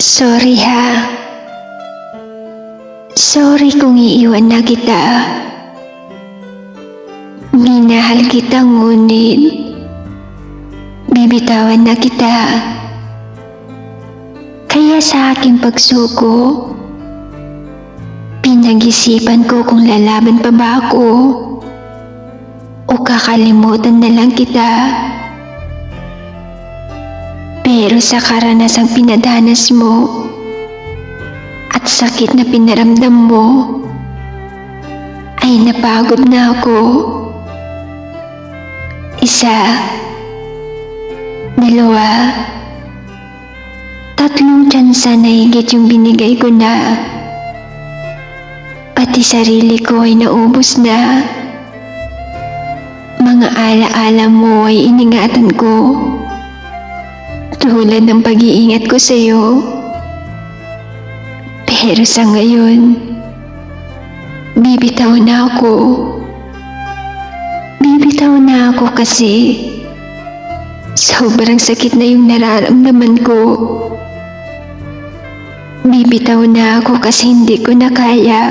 Sorry ha. Sorry kung iiwan na kita. Minahal kita ngunit bibitawan na kita. Kaya sa aking pagsuko, pinag-isipan ko kung lalaban pa ba ako o kakalimutan na lang kita. Pero sa karanasang pinadanas mo at sakit na pinaramdam mo, ay napagod na ako. Isa, dalawa, tatlong tsansa na higit yung binigay ko na. Pati sarili ko ay naubos na. Mga alaala mo ay iningatan ko. Tulad ng pag-iingat ko sa'yo. Pero sa ngayon, bibitaw na ako. Bibitaw na ako kasi sobrang sakit na yung nararamdaman ko. Bibitaw na ako kasi hindi ko na kaya.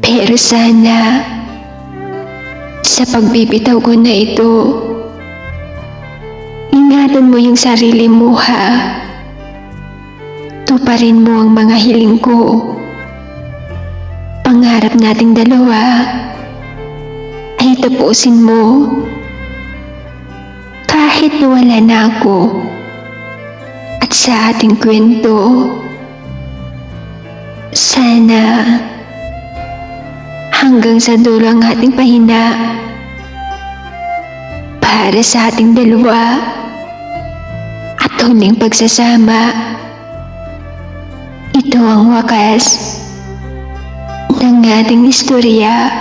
Pero sana, sa pagbibitaw ko na ito, ingatan mo yung sarili mo ha. Tuparin mo ang mga hiling ko. Pangarap nating dalawa ay tapusin mo. Kahit nawala na ako at sa ating kwento, sana hanggang sa dulo ang ating pahina para sa ating dalawa at huling pagsasama. Ito ang wakas ng ating istorya.